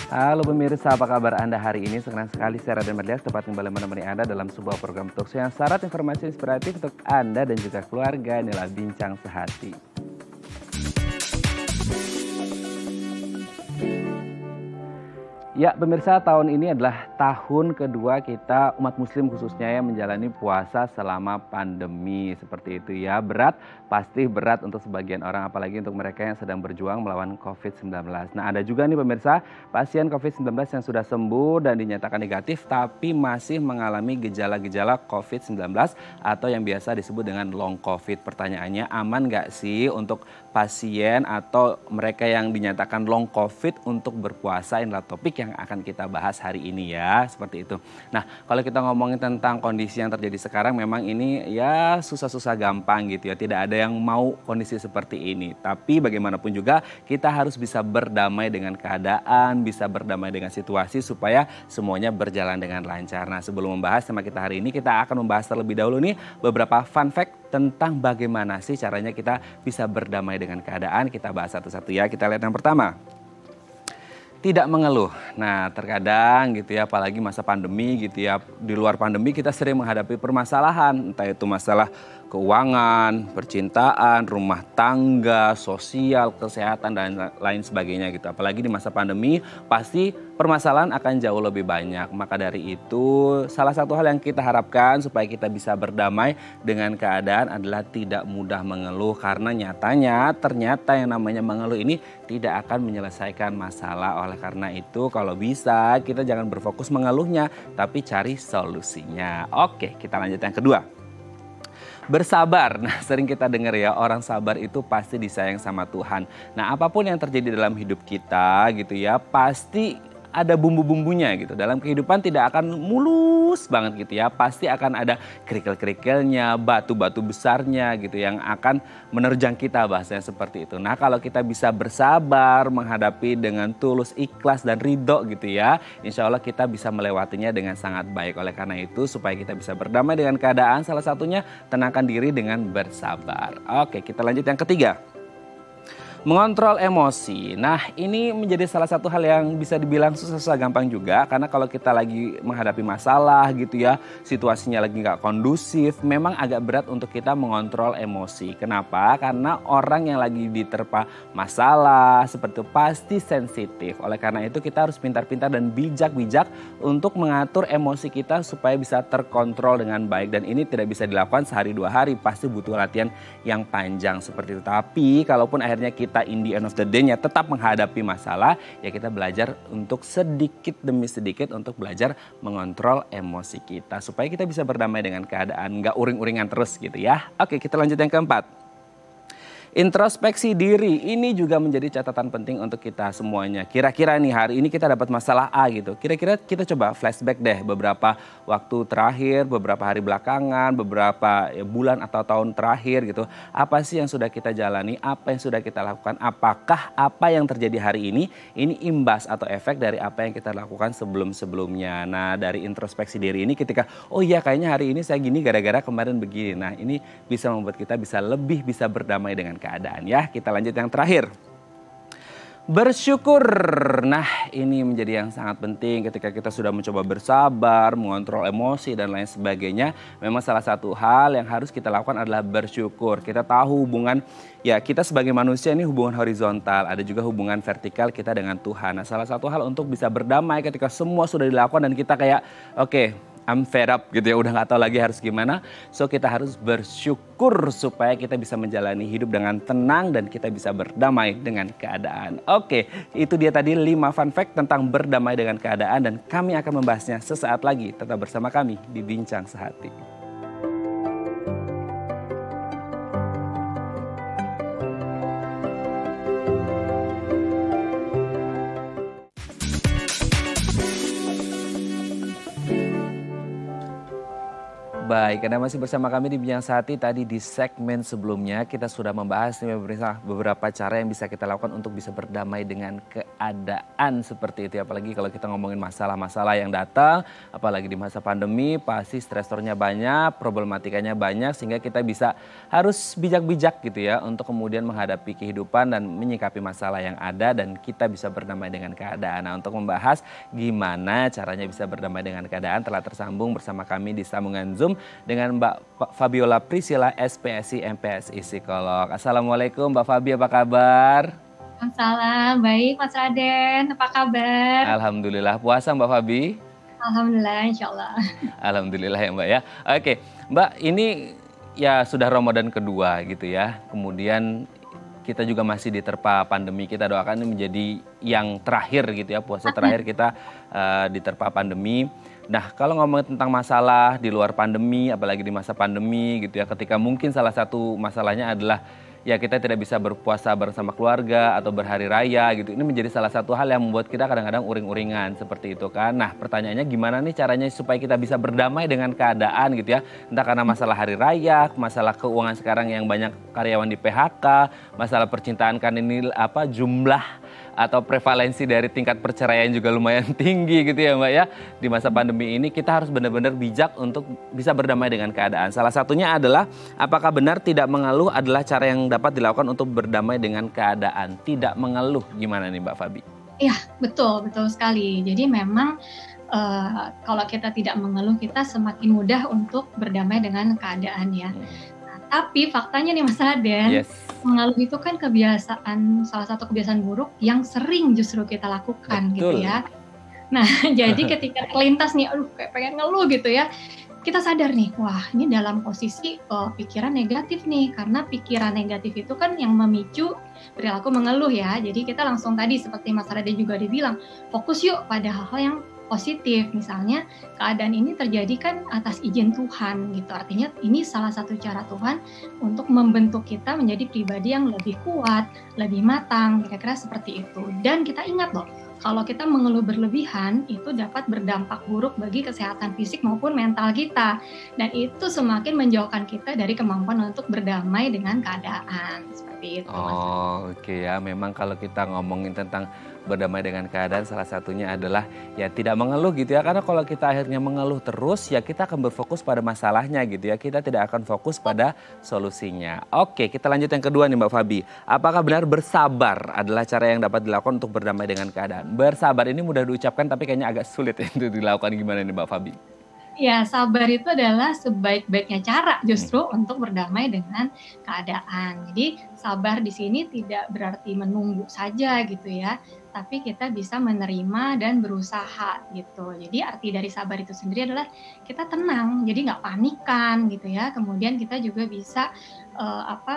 Halo pemirsa, apa kabar Anda hari ini? Senang sekali saya Raden Merlias dapat kembali menemani Anda dalam sebuah program talkshow yang syarat informasi inspiratif untuk Anda dan juga keluarga. Inilah Bincang Sehati. Ya pemirsa, tahun ini adalah tahun kedua kita umat muslim khususnya yang menjalani puasa selama pandemi. Seperti itu ya, berat, pasti berat untuk sebagian orang apalagi untuk mereka yang sedang berjuang melawan COVID-19. Nah ada juga nih pemirsa, pasien COVID-19 yang sudah sembuh dan dinyatakan negatif tapi masih mengalami gejala-gejala COVID-19 atau yang biasa disebut dengan long COVID. Pertanyaannya, aman nggak sih untuk pasien atau mereka yang dinyatakan long COVID untuk berpuasa? Inilah topik yang akan kita bahas hari ini ya, seperti itu. Nah, kalau kita ngomongin tentang kondisi yang terjadi sekarang memang ini ya susah-susah gampang gitu ya. Tidak ada yang mau kondisi seperti ini. Tapi bagaimanapun juga kita harus bisa berdamai dengan keadaan, bisa berdamai dengan situasi supaya semuanya berjalan dengan lancar. Nah, sebelum membahas tema kita hari ini, kita akan membahas terlebih dahulu nih beberapa fun fact tentang bagaimana sih caranya kita bisa berdamai dengan keadaan. Kita bahas satu-satu ya. Kita lihat yang pertama. Tidak mengeluh. Nah terkadang gitu ya, apalagi masa pandemi gitu ya, di luar pandemi kita sering menghadapi permasalahan, entah itu masalah keuangan, percintaan, rumah tangga, sosial, kesehatan dan lain sebagainya gitu. Apalagi di masa pandemi pasti permasalahan akan jauh lebih banyak. Maka dari itu salah satu hal yang kita harapkan supaya kita bisa berdamai dengan keadaan adalah tidak mudah mengeluh. Karena nyatanya ternyata yang namanya mengeluh ini tidak akan menyelesaikan masalah. Oleh karena itu kalau bisa kita jangan berfokus mengeluhnya tapi cari solusinya. Oke, kita lanjut yang kedua. Bersabar. Nah sering kita dengar ya, orang sabar itu pasti disayang sama Tuhan. Nah apapun yang terjadi dalam hidup kita gitu ya, pasti ada bumbu-bumbunya gitu. Dalam kehidupan tidak akan mulus banget gitu ya. Pasti akan ada kerikil-kerikilnya, batu-batu besarnya gitu yang akan menerjang kita, bahasanya seperti itu. Nah kalau kita bisa bersabar, menghadapi dengan tulus, ikhlas dan ridho gitu ya, insya Allah kita bisa melewatinya dengan sangat baik. Oleh karena itu supaya kita bisa berdamai dengan keadaan, salah satunya tenangkan diri dengan bersabar. Oke, kita lanjut yang ketiga. Mengontrol emosi. Nah ini menjadi salah satu hal yang bisa dibilang susah-susah gampang juga. Karena kalau kita lagi menghadapi masalah gitu ya, situasinya lagi nggak kondusif, memang agak berat untuk kita mengontrol emosi. Kenapa? Karena orang yang lagi diterpa masalah seperti itu pasti sensitif. Oleh karena itu kita harus pintar-pintar dan bijak-bijak untuk mengatur emosi kita supaya bisa terkontrol dengan baik. Dan ini tidak bisa dilakukan sehari dua hari, pasti butuh latihan yang panjang seperti itu. Tapi kalaupun akhirnya kita in the end of the day-nya tetap menghadapi masalah, ya kita belajar untuk sedikit demi sedikit untuk belajar mengontrol emosi kita. Supaya kita bisa berdamai dengan keadaan, nggak uring-uringan terus gitu ya. Oke, kita lanjut yang keempat. Introspeksi diri, ini juga menjadi catatan penting untuk kita semuanya. Kira-kira nih hari ini kita dapat masalah A gitu. Kira-kira kita coba flashback deh beberapa waktu terakhir, beberapa hari belakangan, beberapa bulan atau tahun terakhir gitu. Apa sih yang sudah kita jalani, apa yang sudah kita lakukan, apakah apa yang terjadi hari ini imbas atau efek dari apa yang kita lakukan sebelum-sebelumnya. Nah dari introspeksi diri ini ketika, oh iya kayaknya hari ini saya gini gara-gara kemarin begini. Nah ini bisa membuat kita bisa berdamai dengan keadaan ya. Kita lanjut yang terakhir. Bersyukur. Nah ini menjadi yang sangat penting ketika kita sudah mencoba bersabar, mengontrol emosi dan lain sebagainya. Memang salah satu hal yang harus kita lakukan adalah bersyukur. Kita tahu hubungan ya kita sebagai manusia ini hubungan horizontal. Ada juga hubungan vertikal kita dengan Tuhan. Nah salah satu hal untuk bisa berdamai ketika semua sudah dilakukan dan kita kayak oke, I'm fed up gitu ya, udah gak tahu lagi harus gimana. So kita harus bersyukur supaya kita bisa menjalani hidup dengan tenang dan kita bisa berdamai dengan keadaan. Oke, itu dia tadi 5 fun fact tentang berdamai dengan keadaan dan kami akan membahasnya sesaat lagi. Tetap bersama kami di Bincang Sehati. Baik, Anda masih bersama kami di Bincang Sehati. Tadi di segmen sebelumnya kita sudah membahas nih pemirsa beberapa cara yang bisa kita lakukan untuk bisa berdamai dengan keadaan seperti itu. Apalagi kalau kita ngomongin masalah-masalah yang datang, apalagi di masa pandemi, pasti stresornya banyak, problematikanya banyak, sehingga kita bisa harus bijak-bijak gitu ya untuk kemudian menghadapi kehidupan dan menyikapi masalah yang ada dan kita bisa berdamai dengan keadaan. Nah, untuk membahas gimana caranya bisa berdamai dengan keadaan telah tersambung bersama kami di sambungan Zoom dengan Mbak Fabiola Priscilla, SPSI, MPSI Psikolog. Assalamualaikum Mbak Fabi, apa kabar? Salam, baik Mas Raden, apa kabar? Alhamdulillah, puasa Mbak Fabi? Alhamdulillah, insya Allah. Alhamdulillah ya Mbak ya. Oke, Mbak, ini ya sudah Ramadan kedua gitu ya. Kemudian kita juga masih diterpa pandemi, kita doakan ini menjadi yang terakhir gitu ya, puasa terakhir kita diterpa pandemi. Nah, kalau ngomongin tentang masalah di luar pandemi, apalagi di masa pandemi gitu ya, ketika mungkin salah satu masalahnya adalah ya kita tidak bisa berpuasa bersama keluarga atau berhari raya gitu. Ini menjadi salah satu hal yang membuat kita kadang-kadang uring-uringan seperti itu kan. Nah, pertanyaannya gimana nih caranya supaya kita bisa berdamai dengan keadaan gitu ya. Entah karena masalah hari raya, masalah keuangan sekarang yang banyak karyawan di PHK, masalah percintaan kan ini jumlah atau prevalensi dari tingkat perceraian juga lumayan tinggi gitu ya Mbak ya. Di masa pandemi ini kita harus benar-benar bijak untuk bisa berdamai dengan keadaan. Salah satunya adalah apakah benar tidak mengeluh adalah cara yang dapat dilakukan untuk berdamai dengan keadaan. Tidak mengeluh, gimana nih Mbak Fabi? Iya, betul sekali. Jadi memang kalau kita tidak mengeluh, kita semakin mudah untuk berdamai dengan keadaan ya. Tapi faktanya nih Mas Raden, mengeluh itu kan salah satu kebiasaan buruk yang sering justru kita lakukan. Betul. Gitu ya. Nah, jadi ketika terlintas nih, kayak pengen ngeluh gitu ya, kita sadar nih, wah ini dalam posisi pikiran negatif nih, karena pikiran negatif itu kan yang memicu perilaku mengeluh ya. Jadi kita langsung tadi seperti Mas Raden juga dibilang, fokus yuk pada hal-hal yang positif. Misalnya keadaan ini terjadi kan atas izin Tuhan gitu. Artinya ini salah satu cara Tuhan untuk membentuk kita menjadi pribadi yang lebih kuat, lebih matang, kira-kira seperti itu. Dan kita ingat loh, kalau kita mengeluh berlebihan itu dapat berdampak buruk bagi kesehatan fisik maupun mental kita. Dan itu semakin menjauhkan kita dari kemampuan untuk berdamai dengan keadaan. Seperti itu. Oke ya, memang kalau kita ngomongin tentang berdamai dengan keadaan salah satunya adalah ya tidak mengeluh gitu ya. Karena kalau kita akhirnya mengeluh terus ya kita akan berfokus pada masalahnya gitu ya. Kita tidak akan fokus pada solusinya. Oke, kita lanjut yang kedua nih Mbak Fabi. Apakah benar bersabar adalah cara yang dapat dilakukan untuk berdamai dengan keadaan? Bersabar ini mudah diucapkan tapi kayaknya agak sulit untuk dilakukan. Gimana nih Mbak Fabi? Ya, sabar itu adalah sebaik-baiknya cara justru untuk berdamai dengan keadaan. Jadi sabar di sini tidak berarti menunggu saja gitu ya, tapi kita bisa menerima dan berusaha gitu. Jadi arti dari sabar itu sendiri adalah kita tenang, jadi nggak panikan gitu ya. Kemudian kita juga bisa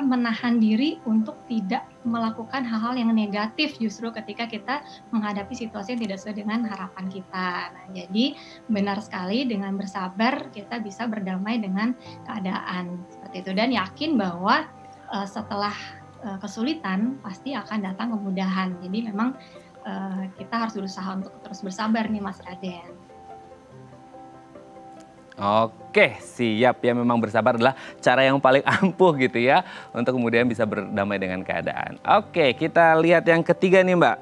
menahan diri untuk tidak melakukan hal-hal yang negatif justru ketika kita menghadapi situasi yang tidak sesuai dengan harapan kita. Nah, jadi benar sekali dengan bersabar kita bisa berdamai dengan keadaan seperti itu dan yakin bahwa setelah kesulitan pasti akan datang kemudahan. Jadi memang kita harus berusaha untuk terus bersabar nih Mas Raden. Oke, siap ya, memang bersabar adalah cara yang paling ampuh gitu ya untuk kemudian bisa berdamai dengan keadaan. Oke, kita lihat yang ketiga nih Mbak.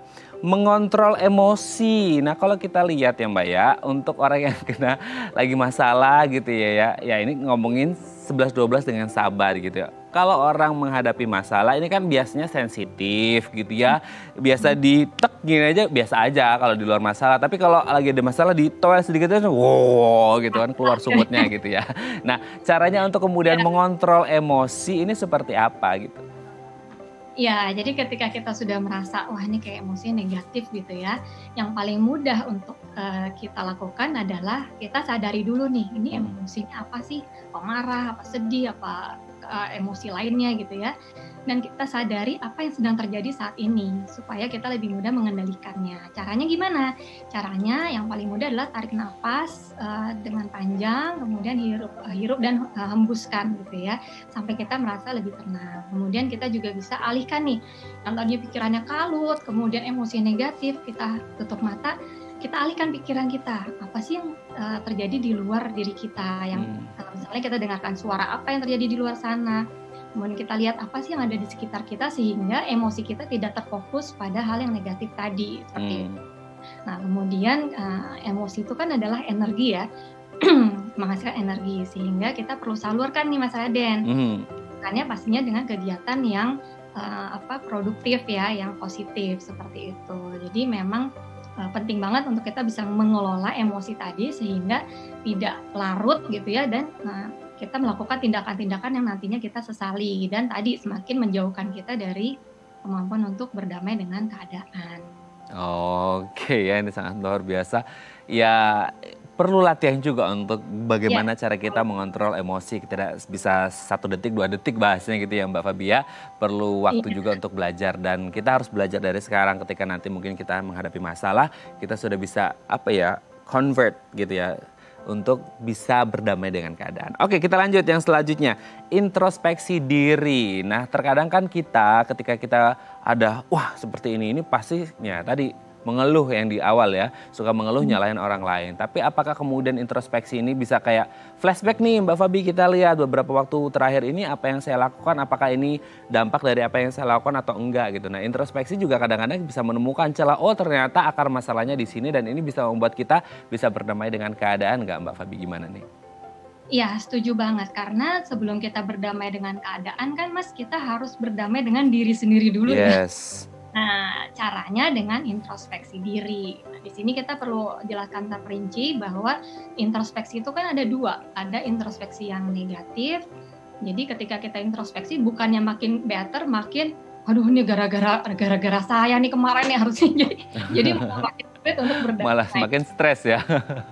Mengontrol emosi. Nah, kalau kita lihat ya Mbak ya, untuk orang yang kena lagi masalah gitu ya, ini ngomongin 11-12 dengan sabar gitu ya. Kalau orang menghadapi masalah ini kan biasanya sensitif gitu ya. Biasa ditek gini aja biasa aja kalau di luar masalah. Tapi kalau lagi ada masalah ditoel sedikit aja wow gitu kan keluar sumutnya gitu ya. Nah, caranya untuk kemudian mengontrol emosi ini seperti apa gitu? Ya, jadi ketika kita sudah merasa, wah ini kayak emosinya negatif gitu ya, yang paling mudah untuk kita lakukan adalah kita sadari dulu nih, ini emosinya apa sih? Apa marah, apa sedih, apa emosi lainnya gitu ya. Dan kita sadari apa yang sedang terjadi saat ini, supaya kita lebih mudah mengendalikannya. Caranya gimana? Caranya yang paling mudah adalah tarik nafas dengan panjang, kemudian hirup dan hembuskan gitu ya, sampai kita merasa lebih tenang. Kemudian kita juga bisa alihkan nih, yang tadinya pikirannya kalut, kemudian emosi negatif, kita tutup mata, kita alihkan pikiran kita, apa sih yang terjadi di luar diri kita, yang misalnya kita dengarkan suara apa yang terjadi di luar sana, kemudian kita lihat apa sih yang ada di sekitar kita sehingga emosi kita tidak terfokus pada hal yang negatif tadi, seperti itu. Nah, kemudian emosi itu kan adalah energi ya, menghasilkan energi, sehingga kita perlu salurkan nih Mas Raden. Makanya pastinya dengan kegiatan yang produktif ya, yang positif seperti itu. Jadi memang penting banget untuk kita bisa mengelola emosi tadi sehingga tidak larut gitu ya, dan kita melakukan tindakan-tindakan yang nantinya kita sesali, dan tadi semakin menjauhkan kita dari kemampuan untuk berdamai dengan keadaan. Oke ya, ini sangat luar biasa. Ya perlu latihan juga untuk bagaimana cara kita mengontrol emosi. Tidak bisa 1 detik, 2 detik bahasanya gitu ya Mbak Fabia. Perlu waktu juga untuk belajar, dan kita harus belajar dari sekarang ketika nanti mungkin kita menghadapi masalah, kita sudah bisa convert gitu ya, untuk bisa berdamai dengan keadaan. Oke, kita lanjut yang selanjutnya, introspeksi diri. Nah, terkadang kan kita ketika kita ada seperti ini pasti ya tadi mengeluh yang di awal ya, suka mengeluh nyalahin orang lain. Tapi apakah kemudian introspeksi ini bisa kayak flashback nih Mbak Fabi, kita lihat beberapa waktu terakhir ini apa yang saya lakukan, apakah ini dampak dari apa yang saya lakukan atau enggak gitu. Nah, introspeksi juga kadang-kadang bisa menemukan celah, ternyata akar masalahnya di sini, dan ini bisa membuat kita bisa berdamai dengan keadaan. Enggak Mbak Fabi, gimana nih? Iya, setuju banget, karena sebelum kita berdamai dengan keadaan kan Mas, kita harus berdamai dengan diri sendiri dulu ya. Nah, caranya dengan introspeksi diri. Nah, di sini kita perlu jelaskan terperinci bahwa introspeksi itu kan ada 2. Ada introspeksi yang negatif. Jadi ketika kita introspeksi bukannya makin better, makin aduh ini gara-gara saya nih kemarin nih harusnya jadi makin sulit untuk berdamai. Malah semakin stres ya.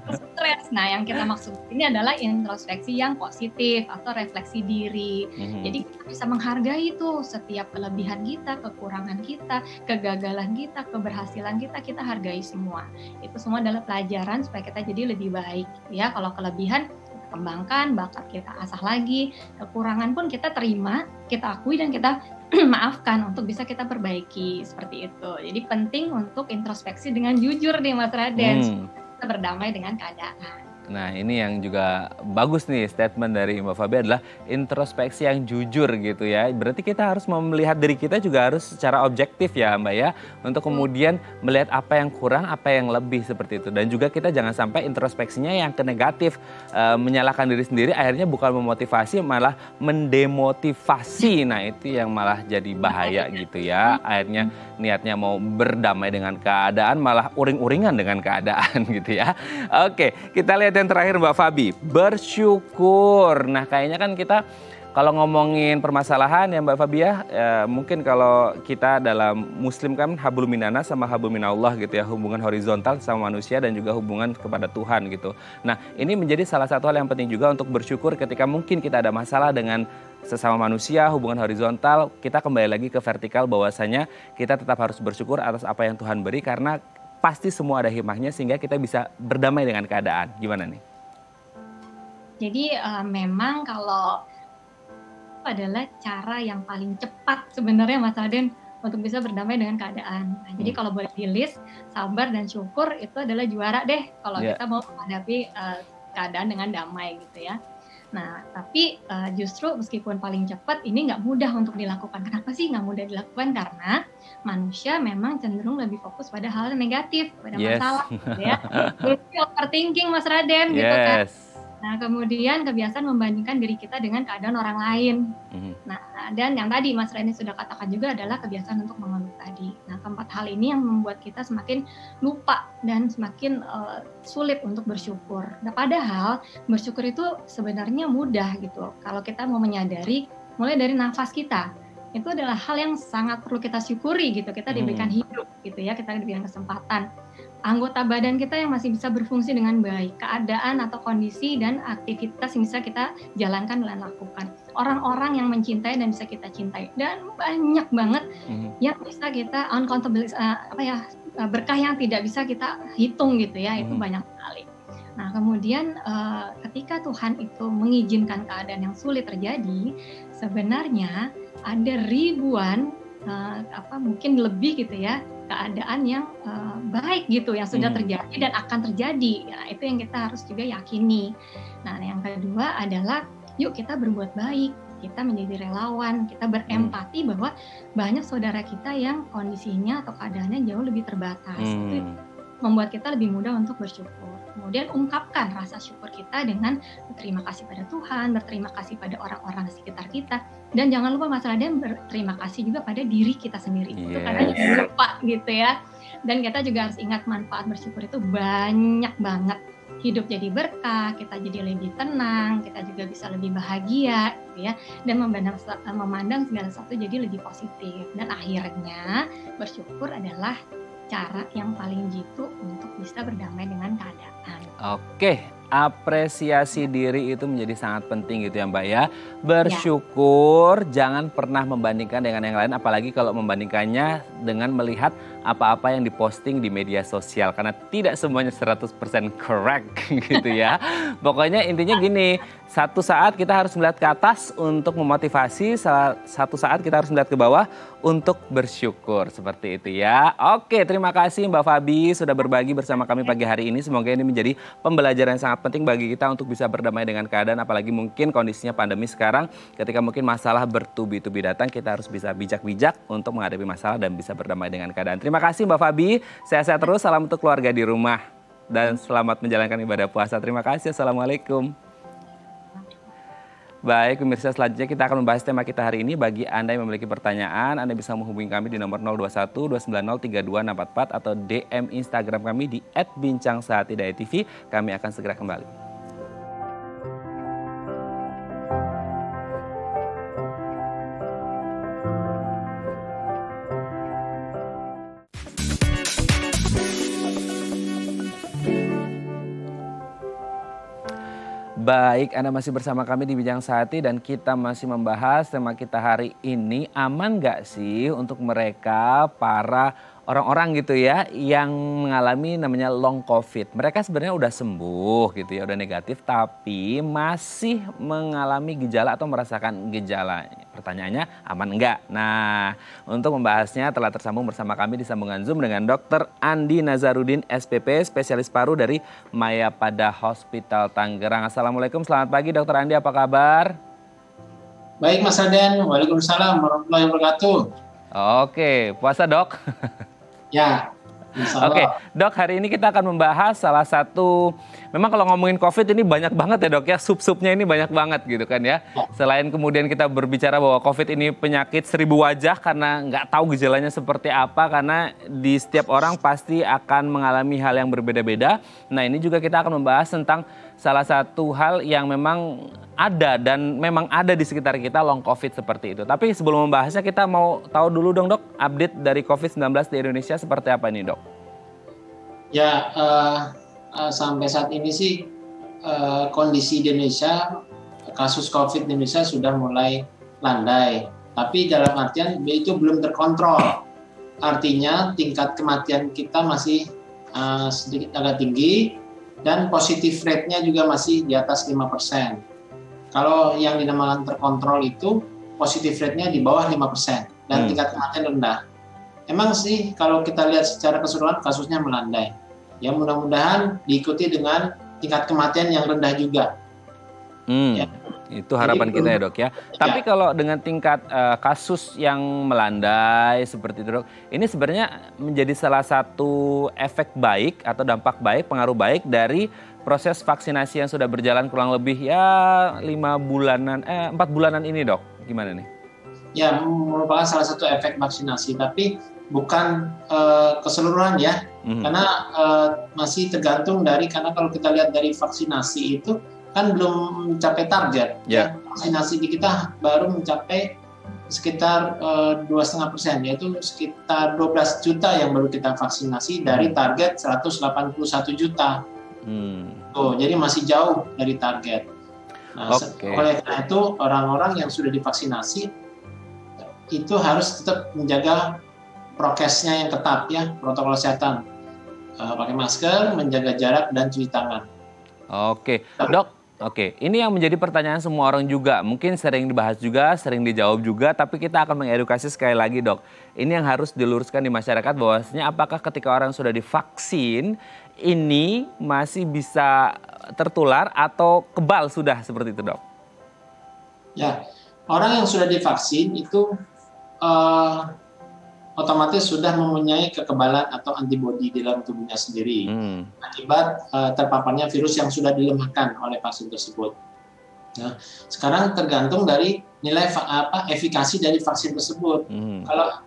Stres. Nah, yang kita maksud ini adalah introspeksi yang positif atau refleksi diri. Jadi kita bisa menghargai tuh setiap kelebihan kita, kekurangan kita, kegagalan kita, keberhasilan kita hargai semua. Itu semua adalah pelajaran supaya kita jadi lebih baik. Ya, kalau kelebihan kita kembangkan, bakat kita asah lagi, kekurangan pun kita terima, kita akui dan kita maafkan untuk bisa kita perbaiki, seperti itu. Jadi penting untuk introspeksi dengan jujur nih Mas Raden, kita berdamai dengan keadaan. Nah, ini yang juga bagus nih statement dari Mbak Fabi adalah introspeksi yang jujur gitu ya. Berarti kita harus melihat diri kita juga harus secara objektif ya Mbak ya. Untuk kemudian melihat apa yang kurang, apa yang lebih seperti itu. Dan juga kita jangan sampai introspeksinya yang ke negatif. Menyalahkan diri sendiri akhirnya bukan memotivasi malah mendemotivasi. Nah, itu yang malah jadi bahaya gitu ya. Akhirnya niatnya mau berdamai dengan keadaan malah uring-uringan dengan keadaan gitu ya. Oke, kita lihat yang terakhir Mbak Fabi, bersyukur. Nah, kayaknya kan kita kalau ngomongin permasalahan ya Mbak Fabi ya, mungkin kalau kita dalam Muslim kan hablum minanas sama hablum minallah gitu ya, hubungan horizontal sama manusia dan juga hubungan kepada Tuhan gitu. Nah, ini menjadi salah satu hal yang penting juga untuk bersyukur ketika mungkin kita ada masalah dengan sesama manusia, hubungan horizontal, kita kembali lagi ke vertikal bahwasanya kita tetap harus bersyukur atas apa yang Tuhan beri, karena pasti semua ada hikmahnya sehingga kita bisa berdamai dengan keadaan. Gimana nih? Jadi memang kalau adalah cara yang paling cepat sebenarnya Mas Raden untuk bisa berdamai dengan keadaan. Nah, jadi kalau boleh di list, sabar dan syukur itu adalah juara deh kalau kita mau menghadapi keadaan dengan damai gitu ya. Nah, tapi justru meskipun paling cepat ini nggak mudah untuk dilakukan. Kenapa sih nggak mudah dilakukan? Karena manusia memang cenderung lebih fokus pada hal yang negatif, pada masalah gitu ya. Jadi overthinking Mas Raden gitu kan. Nah, kemudian kebiasaan membandingkan diri kita dengan keadaan orang lain. Nah, dan yang tadi Mas Raden sudah katakan juga adalah kebiasaan untuk mengeluh tadi. Nah, keempat hal ini yang membuat kita semakin lupa dan semakin sulit untuk bersyukur. Nah, padahal bersyukur itu sebenarnya mudah gitu. Kalau kita mau menyadari, mulai dari nafas kita, itu adalah hal yang sangat perlu kita syukuri gitu. Kita diberikan hidup gitu ya, kita diberikan kesempatan. Anggota badan kita yang masih bisa berfungsi dengan baik, keadaan atau kondisi dan aktivitas yang bisa kita jalankan dan lakukan. Orang-orang yang mencintai dan bisa kita cintai, dan banyak banget yang bisa kita uncountable, berkah yang tidak bisa kita hitung gitu ya, itu banyak sekali. Nah, kemudian ketika Tuhan itu mengizinkan keadaan yang sulit terjadi, sebenarnya ada ribuan mungkin lebih gitu ya, keadaan yang baik gitu, yang sudah terjadi dan akan terjadi. Nah, itu yang kita harus juga yakini. Nah, yang kedua adalah yuk kita berbuat baik, kita menjadi relawan, kita berempati bahwa banyak saudara kita yang kondisinya atau keadaannya jauh lebih terbatas. Itu membuat kita lebih mudah untuk bersyukur. Kemudian ungkapkan rasa syukur kita dengan berterima kasih pada Tuhan, berterima kasih pada orang-orang sekitar kita, dan jangan lupa Mas Raden berterima kasih juga pada diri kita sendiri. Itu kadang lupa gitu ya. Dan kita juga harus ingat manfaat bersyukur itu banyak banget. Hidup jadi berkah, kita jadi lebih tenang, kita juga bisa lebih bahagia gitu ya, dan memandang segala sesuatu jadi lebih positif. Dan akhirnya bersyukur adalah cara yang paling jitu untuk bisa berdamai dengan keadaan. Oke, apresiasi diri itu menjadi sangat penting gitu ya Mbak ya. Bersyukur, jangan pernah membandingkan dengan yang lain, apalagi kalau membandingkannya dengan melihat apa-apa yang diposting di media sosial. Karena tidak semuanya 100% correct gitu ya. Pokoknya intinya gini, satu saat kita harus melihat ke atas untuk memotivasi, satu saat kita harus melihat ke bawah untuk bersyukur. Seperti itu ya. Oke, terima kasih Mbak Fabi sudah berbagi bersama kami pagi hari ini. Semoga ini menjadi pembelajaran yang sangat penting bagi kita untuk bisa berdamai dengan keadaan. Apalagi mungkin kondisinya pandemi sekarang, ketika mungkin masalah bertubi-tubi datang, kita harus bisa bijak-bijak untuk menghadapi masalah dan bisa berdamai dengan keadaan. Terima kasih Mbak Fabi, sehat-sehat terus, salam untuk keluarga di rumah. Dan selamat menjalankan ibadah puasa. Terima kasih, Assalamualaikum. Baik, pemirsa, selanjutnya kita akan membahas tema kita hari ini. Bagi Anda yang memiliki pertanyaan, Anda bisa menghubungi kami di nomor 021-290-3244 atau DM Instagram kami di @bincangsahatidayatv. Kami akan segera kembali. Baik, Anda masih bersama kami di Bincang Sehati dan kita masih membahas tema kita hari ini, aman nggak sih untuk mereka para orang-orang gitu ya yang mengalami namanya long COVID. Mereka sebenarnya udah sembuh gitu ya, udah negatif tapi masih mengalami gejala atau merasakan gejala. Pertanyaannya aman enggak? Nah, untuk membahasnya telah tersambung bersama kami di sambungan Zoom dengan Dr. Andi Nazarudin SPP, spesialis paru dari Mayapada Hospital Tangerang. Assalamualaikum, selamat pagi Dr. Andi, apa kabar? Baik Mas Raden, waalaikumsalam warahmatullahi wabarakatuh. Oke, puasa dok? Ya. Oke, dok, hari ini kita akan membahas salah satu, memang kalau ngomongin COVID ini banyak banget ya dok ya, sub-subnya ini banyak banget gitu kan ya. Selain kemudian kita berbicara bahwa COVID ini penyakit 1000 wajah karena nggak tahu gejalanya seperti apa, karena di setiap orang pasti akan mengalami hal yang berbeda-beda. Nah, ini juga kita akan membahas tentang salah satu hal yang memang ada dan memang ada di sekitar kita, long COVID seperti itu. Tapi sebelum membahasnya kita mau tahu dulu dong dok, update dari COVID-19 di Indonesia seperti apa ini dok? Ya, sampai saat ini sih kondisi di Indonesia, kasus COVID di Indonesia sudah mulai landai. Tapi dalam artian itu belum terkontrol. Artinya tingkat kematian kita masih sedikit agak tinggi dan positif rate-nya juga masih di atas 5%. Kalau yang dinamakan terkontrol itu positif rate-nya di bawah 5% dan tingkat kematian rendah. Emang sih kalau kita lihat secara keseluruhan kasusnya melandai. Ya mudah-mudahan diikuti dengan tingkat kematian yang rendah juga. Ya. Itu harapan kita ya dok ya. Tapi kalau dengan tingkat kasus yang melandai seperti itu dok, ini sebenarnya menjadi salah satu efek baik atau dampak baik, pengaruh baik dari proses vaksinasi yang sudah berjalan kurang lebih ya 4 bulanan ini dok. Gimana nih? Ya, merupakan salah satu efek vaksinasi, tapi bukan keseluruhan ya. Karena masih tergantung dari, karena kalau kita lihat dari vaksinasi itu kan belum mencapai target. Ya. Vaksinasi di kita baru mencapai sekitar 2,5%, yaitu sekitar 12 juta yang baru kita vaksinasi dari target 181 juta. Jadi masih jauh dari target. Nah, oleh karena itu orang-orang yang sudah divaksinasi itu harus tetap menjaga prokesnya yang ketat ya, protokol kesehatan, pakai masker, menjaga jarak dan cuci tangan. Oke, dok, Oke, ini yang menjadi pertanyaan semua orang juga. Mungkin sering dibahas juga, sering dijawab juga, tapi kita akan mengedukasi sekali lagi, Dok. Ini yang harus diluruskan di masyarakat bahwasanya apakah ketika orang sudah divaksin, ini masih bisa tertular atau kebal sudah seperti itu, Dok? Ya, orang yang sudah divaksin itu otomatis sudah mempunyai kekebalan atau antibodi di dalam tubuhnya sendiri akibat terpaparnya virus yang sudah dilemahkan oleh vaksin tersebut. Nah, sekarang tergantung dari nilai efikasi dari vaksin tersebut. Kalau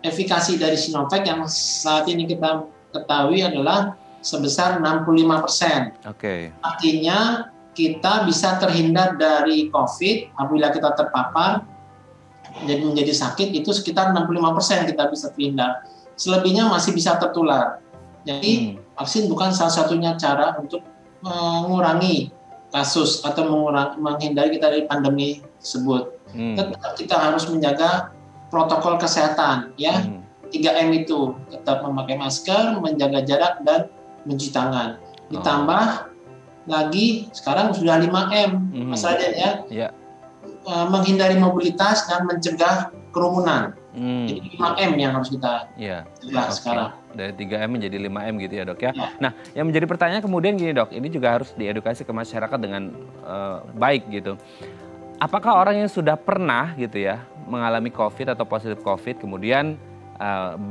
efikasi dari Sinovac yang saat ini kita ketahui adalah sebesar 65%. Artinya kita bisa terhindar dari COVID apabila kita terpapar jadi menjadi sakit itu sekitar 65% kita bisa terhindar. Selebihnya masih bisa tertular. Jadi vaksin bukan salah satunya cara untuk mengurangi kasus atau menghindari kita dari pandemi tersebut. Tetap kita harus menjaga protokol kesehatan, ya. 3M itu tetap memakai masker, menjaga jarak dan mencuci tangan. Ditambah lagi sekarang sudah 5M, Mas Raden ya. Menghindari mobilitas dan mencegah kerumunan. Jadi 5M yang harus kita cegah sekarang. Dari 3M menjadi 5M gitu ya, Dok ya. Nah, yang menjadi pertanyaan kemudian gini, Dok, ini juga harus diedukasi ke masyarakat dengan baik gitu. Apakah orang yang sudah pernah gitu ya mengalami COVID atau positif COVID kemudian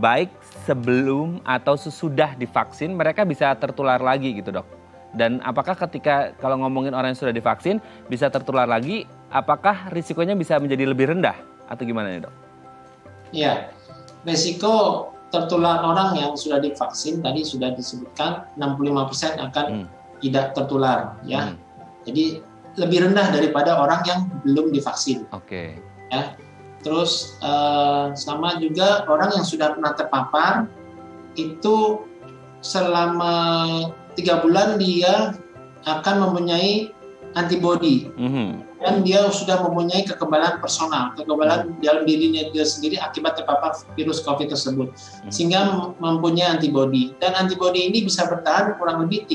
baik sebelum atau sesudah divaksin mereka bisa tertular lagi gitu, Dok? Dan apakah ketika kalau ngomongin orang yang sudah divaksin bisa tertular lagi, apakah risikonya bisa menjadi lebih rendah atau gimana nih, Dok? Iya, risiko tertular orang yang sudah divaksin tadi sudah disebutkan 65% akan tidak tertular, ya. Jadi lebih rendah daripada orang yang belum divaksin. Ya. Terus sama juga orang yang sudah pernah terpapar itu selama 3 bulan dia akan mempunyai antibodi dan dia sudah mempunyai kekebalan personal, kekebalan dalam dirinya dia sendiri akibat terpapar virus COVID tersebut, sehingga mempunyai antibodi dan antibodi ini bisa bertahan kurang lebih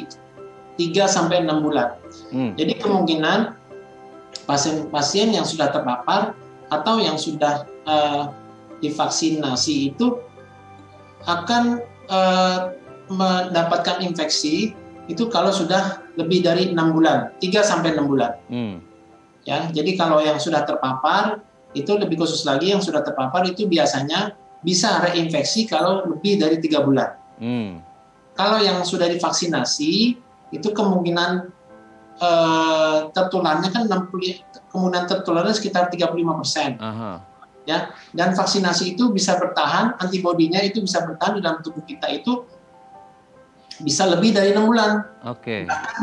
3-6 bulan. Jadi kemungkinan pasien-pasien yang sudah terpapar atau yang sudah divaksinasi itu akan mendapatkan infeksi itu kalau sudah lebih dari 6 bulan, 3-6 bulan. Ya, jadi kalau yang sudah terpapar itu lebih khusus lagi, yang sudah terpapar itu biasanya bisa reinfeksi kalau lebih dari 3 bulan. Kalau yang sudah divaksinasi itu kemungkinan tertularnya kan kemungkinan tertularnya sekitar 35%. Ya, dan vaksinasi itu bisa bertahan, antibodinya itu bisa bertahan di dalam tubuh kita itu bisa lebih dari 6 bulan,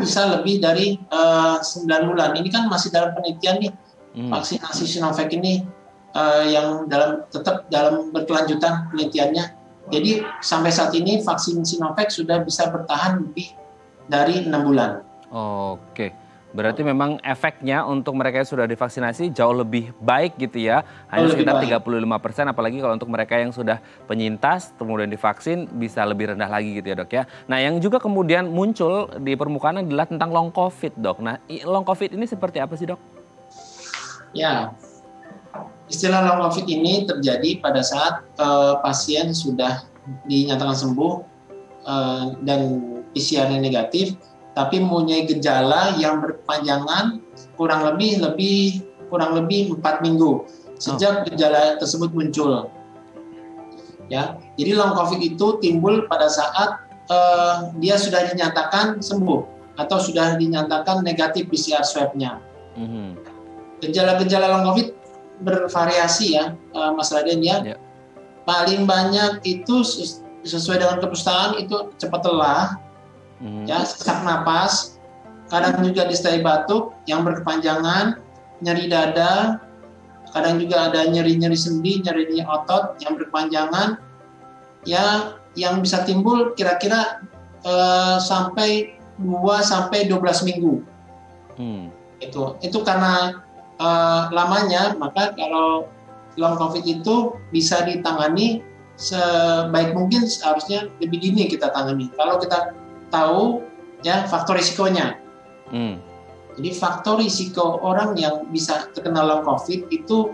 bisa lebih dari 9 bulan. Ini kan masih dalam penelitian nih, vaksinasi Sinovac ini yang tetap dalam berkelanjutan penelitiannya. Jadi sampai saat ini vaksin Sinovac sudah bisa bertahan lebih dari 6 bulan. Berarti memang efeknya untuk mereka yang sudah divaksinasi jauh lebih baik gitu ya. Hanya sekitar 35%, apalagi kalau untuk mereka yang sudah penyintas kemudian divaksin bisa lebih rendah lagi gitu ya, Dok ya. Nah, yang juga kemudian muncul di permukaan adalah tentang long COVID, Dok. Nah, long COVID ini seperti apa sih, Dok? Ya, istilah long COVID ini terjadi pada saat pasien sudah dinyatakan sembuh dan PCR-nya negatif, tapi mempunyai gejala yang berkepanjangan kurang lebih 4 minggu sejak gejala tersebut muncul. Ya, jadi long COVID itu timbul pada saat dia sudah dinyatakan sembuh atau sudah dinyatakan negatif PCR swab-nya. Gejala-gejala long COVID bervariasi ya, Mas Raden ya. Paling banyak itu sesuai dengan kepesertaan itu cepat lelah. Ya, sesak napas, kadang juga disertai batuk yang berkepanjangan, nyeri dada, kadang juga ada nyeri-nyeri sendi, nyeri otot yang berkepanjangan, ya, yang bisa timbul kira-kira sampai 2-12 minggu. Itu karena lamanya, maka kalau long COVID itu bisa ditangani sebaik mungkin, seharusnya lebih dini kita tangani. Kalau kita tahu ya faktor risikonya. Jadi faktor risiko orang yang bisa terkena long COVID itu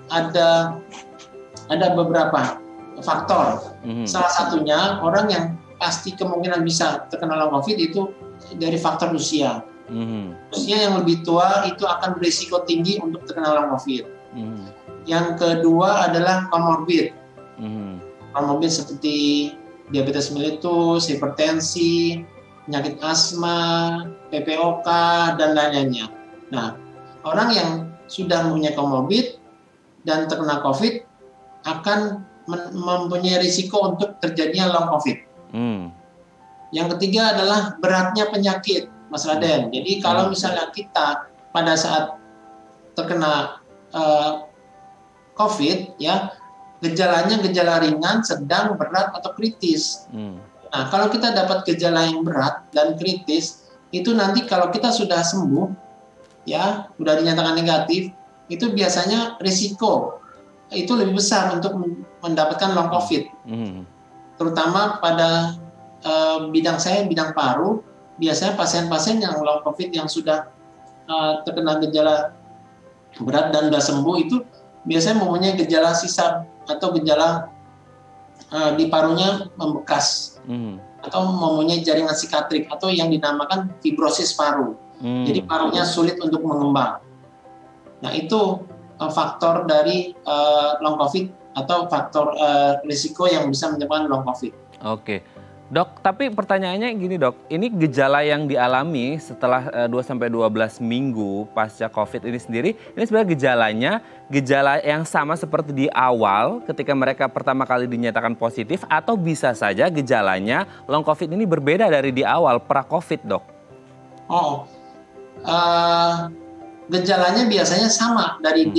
ada beberapa faktor. Salah satunya orang yang pasti kemungkinan bisa terkena long COVID itu dari faktor usia. Usia yang lebih tua itu akan berisiko tinggi untuk terkena long COVID. Yang kedua adalah comorbid. Comorbid seperti diabetes mellitus, hipertensi, penyakit asma, PPOK, dan lain-lainnya. Nah, orang yang sudah mempunyai comorbid dan terkena COVID akan mempunyai risiko untuk terjadinya long COVID. Yang ketiga adalah beratnya penyakit, Mas Raden. Jadi kalau misalnya kita pada saat terkena COVID, ya gejalanya gejala ringan, sedang, berat, atau kritis. Nah, kalau kita dapat gejala yang berat dan kritis, itu nanti kalau kita sudah sembuh, ya, sudah dinyatakan negatif, itu biasanya risiko itu lebih besar untuk mendapatkan long COVID. Terutama pada bidang saya, bidang paru, biasanya pasien-pasien yang long COVID yang sudah terkena gejala berat dan sudah sembuh itu biasanya mempunyai gejala sisa atau gejala di parunya membekas atau mempunyai jaringan psikatrik atau yang dinamakan fibrosis paru. Jadi parunya sulit untuk mengembang. Nah, itu faktor dari long COVID atau faktor risiko yang bisa menyebabkan long COVID. Oke. Dok, tapi pertanyaannya gini dok, ini gejala yang dialami setelah 2-12 minggu pasca COVID ini sendiri, ini sebenarnya gejala yang sama seperti di awal ketika mereka pertama kali dinyatakan positif, atau bisa saja gejalanya long COVID ini berbeda dari di awal pra-COVID dok? Gejalanya biasanya sama dari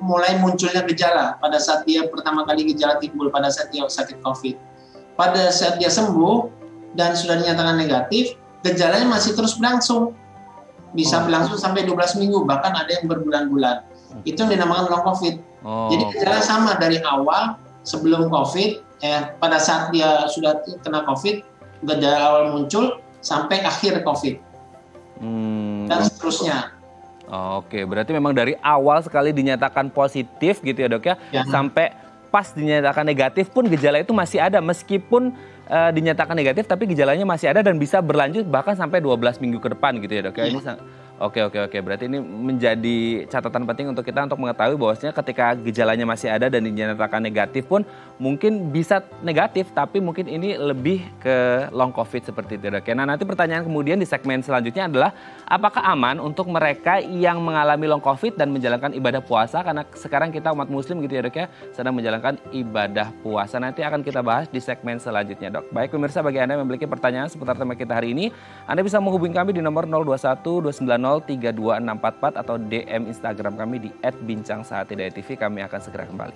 mulai munculnya gejala pada saat dia pertama kali gejala timbul pada saat dia sakit COVID. Pada saat dia sembuh dan sudah dinyatakan negatif, gejalanya masih terus berlangsung. Bisa berlangsung sampai 12 minggu, bahkan ada yang berbulan-bulan. Itu yang dinamakan long COVID. Jadi gejala sama dari awal sebelum COVID, pada saat dia sudah kena COVID, gejala awal muncul sampai akhir COVID. Dan seterusnya. Oke, berarti memang dari awal sekali dinyatakan positif gitu ya dok ya. Sampai pas dinyatakan negatif pun gejala itu masih ada, meskipun dinyatakan negatif tapi gejalanya masih ada dan bisa berlanjut bahkan sampai 12 minggu ke depan gitu ya dok ya. Ini Oke. Berarti ini menjadi catatan penting untuk kita untuk mengetahui bahwasanya ketika gejalanya masih ada dan dinyatakan negatif pun mungkin bisa negatif, tapi mungkin ini lebih ke long COVID seperti itu dok. Nah, nanti pertanyaan kemudian di segmen selanjutnya adalah apakah aman untuk mereka yang mengalami long COVID dan menjalankan ibadah puasa, karena sekarang kita umat muslim gitu ya dok ya sedang menjalankan ibadah puasa. Nanti akan kita bahas di segmen selanjutnya dok. Baik pemirsa, bagi Anda yang memiliki pertanyaan seputar tema kita hari ini, Anda bisa menghubungi kami di nomor 0212903244 atau DM Instagram kami di @bincangsahathidayah.tv. Kami akan segera kembali.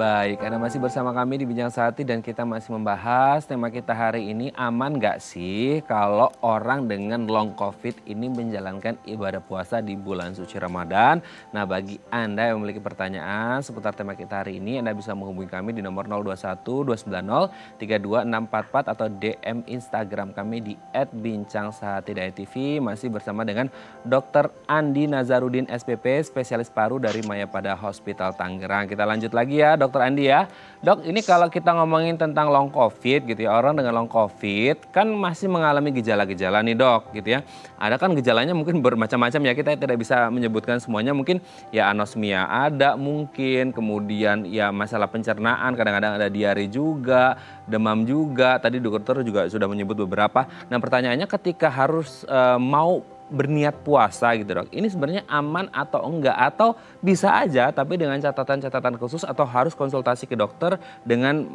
Baik, Anda masih bersama kami di Bincang Sehati dan kita masih membahas tema kita hari ini, aman nggak sih kalau orang dengan long COVID ini menjalankan ibadah puasa di bulan suci Ramadan? Nah, bagi Anda yang memiliki pertanyaan seputar tema kita hari ini, Anda bisa menghubungi kami di nomor 0212903244 atau DM Instagram kami di @bincangsahathidayah.tv. Masih bersama dengan Dr. Andi Nazarudin SPP, spesialis paru dari Mayapada Hospital Tangerang. Kita lanjut lagi ya, Dr. Andi ya. Dok, ini kalau kita ngomongin tentang long COVID gitu ya, orang dengan long COVID kan masih mengalami gejala-gejala nih dok gitu ya. Ada kan gejalanya mungkin bermacam-macam ya, kita tidak bisa menyebutkan semuanya. Mungkin ya anosmia ada mungkin, kemudian ya masalah pencernaan, kadang-kadang ada diare juga, demam juga. Tadi dokter juga sudah menyebut beberapa. Nah pertanyaannya ketika harus mau berniat puasa gitu dok, ini sebenarnya aman atau enggak, atau bisa aja tapi dengan catatan-catatan khusus, atau harus konsultasi ke dokter dengan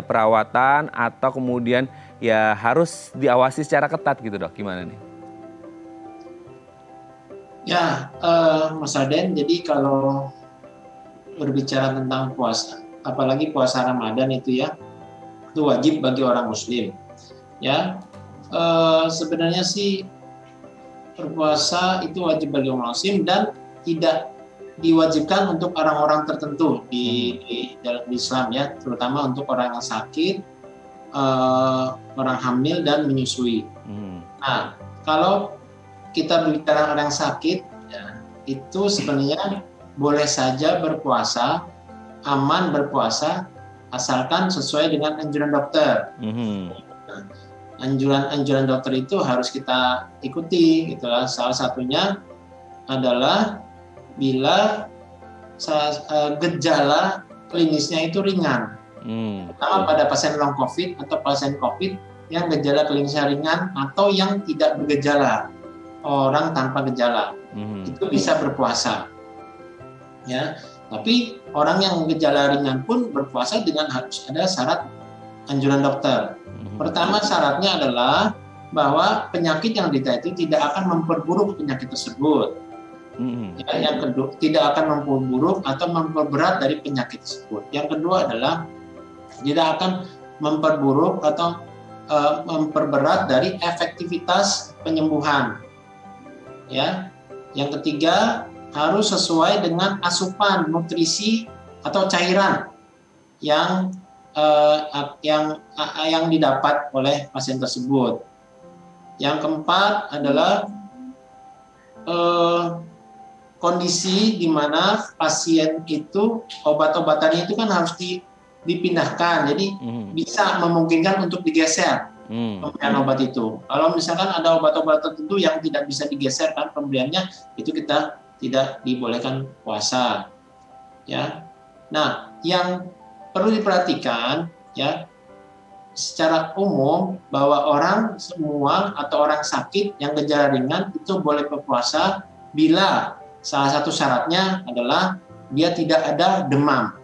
perawatan, atau kemudian ya harus diawasi secara ketat gitu dok, gimana nih? Ya Mas Aden, jadi kalau berbicara tentang puasa, apalagi puasa Ramadan itu ya, itu wajib bagi orang muslim ya. Sebenarnya sih berpuasa itu wajib bagi orang muslim dan tidak diwajibkan untuk orang-orang tertentu di dalam Islam ya, terutama untuk orang yang sakit, orang hamil dan menyusui. Nah, kalau kita bicara orang yang sakit, ya, itu sebenarnya boleh saja berpuasa, aman berpuasa, asalkan sesuai dengan anjuran dokter. Nah, anjuran dokter itu harus kita ikuti, gitulah. Salah satunya adalah bila gejala klinisnya itu ringan, terutama pada pasien long COVID atau pasien COVID yang gejala klinisnya ringan atau yang tidak bergejala, orang tanpa gejala, itu bisa berpuasa. Ya, tapi orang yang gejala ringan pun berpuasa dengan harus ada syarat anjuran dokter. Pertama syaratnya adalah bahwa penyakit yang diderita itu tidak akan memperburuk penyakit tersebut. Ya, yang kedua, tidak akan memperburuk atau memperberat dari penyakit tersebut. Yang kedua adalah tidak akan memperburuk atau memperberat dari efektivitas penyembuhan. Ya. Yang ketiga harus sesuai dengan asupan nutrisi atau cairan yang didapat oleh pasien tersebut. Yang keempat adalah kondisi di mana pasien itu obat-obatannya itu kan harus dipindahkan, jadi bisa memungkinkan untuk digeser pemberian obat itu. Kalau misalkan ada obat-obat tertentu yang tidak bisa digeser kan pemberiannya, itu kita tidak dibolehkan puasa. Ya, nah yang perlu diperhatikan ya, secara umum bahwa orang semua atau orang sakit yang gejala ringan itu boleh berpuasa bila salah satu syaratnya adalah dia tidak ada demam.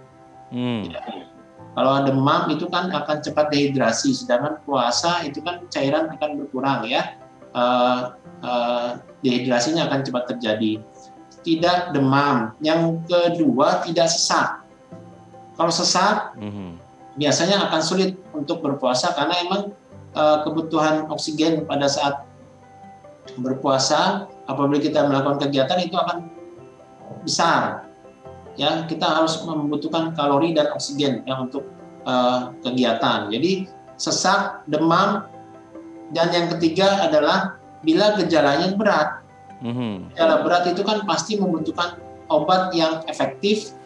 Ya. Kalau demam itu kan akan cepat dehidrasi, sedangkan puasa itu kan cairan akan berkurang ya, dehidrasinya akan cepat terjadi. Tidak demam. Yang kedua tidak sesak. Kalau sesak biasanya akan sulit untuk berpuasa karena emang kebutuhan oksigen pada saat berpuasa apabila kita melakukan kegiatan itu akan besar. Ya, kita harus membutuhkan kalori dan oksigen ya untuk kegiatan. Jadi sesak, demam, dan yang ketiga adalah bila gejalanya berat. Gejala berat itu kan pasti membutuhkan obat yang efektif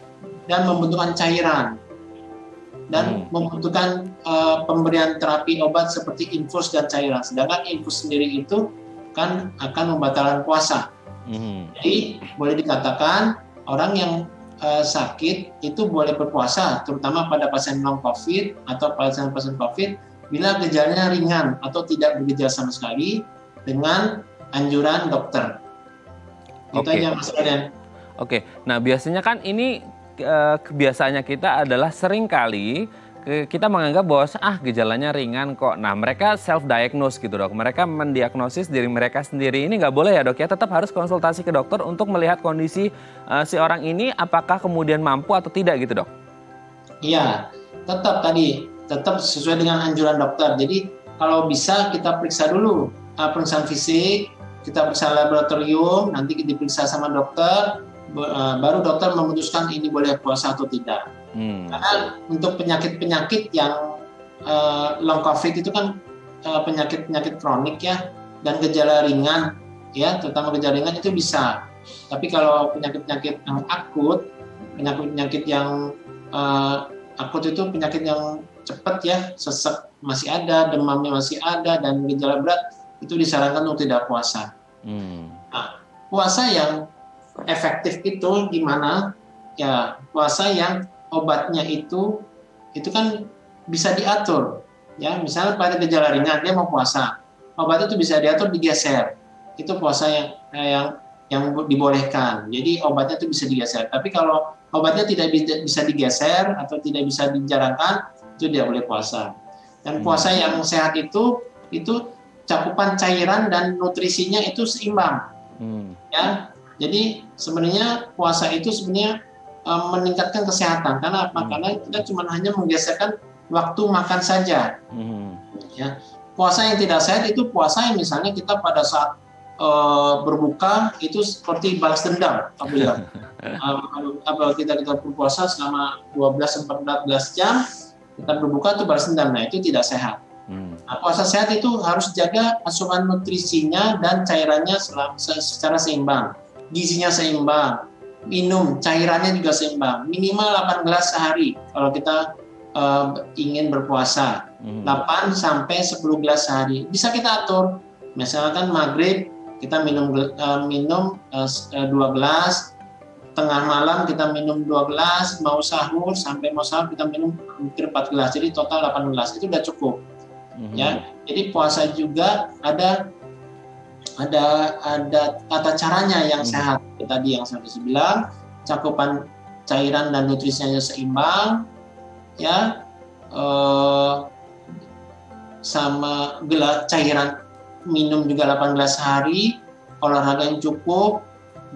dan membutuhkan cairan dan membutuhkan pemberian terapi obat seperti infus dan cairan. Sedangkan infus sendiri itu kan akan membatalkan puasa. Jadi boleh dikatakan orang yang sakit itu boleh berpuasa, terutama pada pasien non COVID atau pasien-pasien COVID bila gejalanya ringan atau tidak bergejala sama sekali dengan anjuran dokter. Itu aja Mas Aryan. Oke, nah biasanya kan ini kebiasaannya kita adalah seringkali kita menganggap bahwa gejalanya ringan kok. Nah mereka self-diagnose gitu dok. Mereka mendiagnosis diri mereka sendiri. Ini nggak boleh ya dok ya. Tetap harus konsultasi ke dokter untuk melihat kondisi si orang ini apakah kemudian mampu atau tidak gitu dok. Iya, tetap sesuai dengan anjuran dokter. Jadi kalau bisa kita periksa dulu pemeriksaan fisik, kita periksa laboratorium, nanti diperiksa sama dokter, baru dokter memutuskan ini boleh puasa atau tidak. Karena untuk penyakit-penyakit yang long COVID itu kan penyakit-penyakit kronik ya, dan gejala ringan ya, terutama gejala ringan itu bisa. Tapi kalau penyakit-penyakit yang akut, penyakit-penyakit yang akut itu penyakit yang cepat ya, sesak masih ada, demamnya masih ada, dan gejala berat itu disarankan untuk tidak puasa. Nah, puasa yang efektif itu gimana? Ya, puasa yang obatnya itu kan bisa diatur. Ya, misalnya pada gejala ringan dia mau puasa, obat itu bisa diatur, digeser. Itu puasa yang dibolehkan. Jadi obatnya itu bisa digeser. Tapi kalau obatnya tidak bisa digeser atau tidak bisa dijalankan, itu tidak boleh puasa. Dan puasa yang sehat itu cakupan cairan dan nutrisinya itu seimbang. Ya. Jadi sebenarnya puasa itu sebenarnya meningkatkan kesehatan. Karena apa? Karena kita cuma hanya menggeserkan waktu makan saja. Ya. Puasa yang tidak sehat itu puasa yang misalnya kita pada saat berbuka itu seperti balas dendam, apabila kita berpuasa selama 12-14 jam, kita berbuka itu balas dendam. Nah, itu tidak sehat. Nah, puasa sehat itu harus jaga asupan nutrisinya dan cairannya secara seimbang, gizinya seimbang, minum cairannya juga seimbang, minimal 8 gelas sehari kalau kita ingin berpuasa. 8 sampai 10 gelas sehari bisa kita atur. Misalkan maghrib kita minum 2 gelas, tengah malam kita minum 2 gelas, mau sahur kita minum hampir 4 gelas, jadi total 8 gelas, itu udah cukup. Ya, jadi puasa juga ada tata caranya yang sehat. Tadi yang saya bilang, cakupan cairan dan nutrisinya seimbang, ya, sama gelas cairan minum juga 8 gelas sehari, olahraga yang cukup,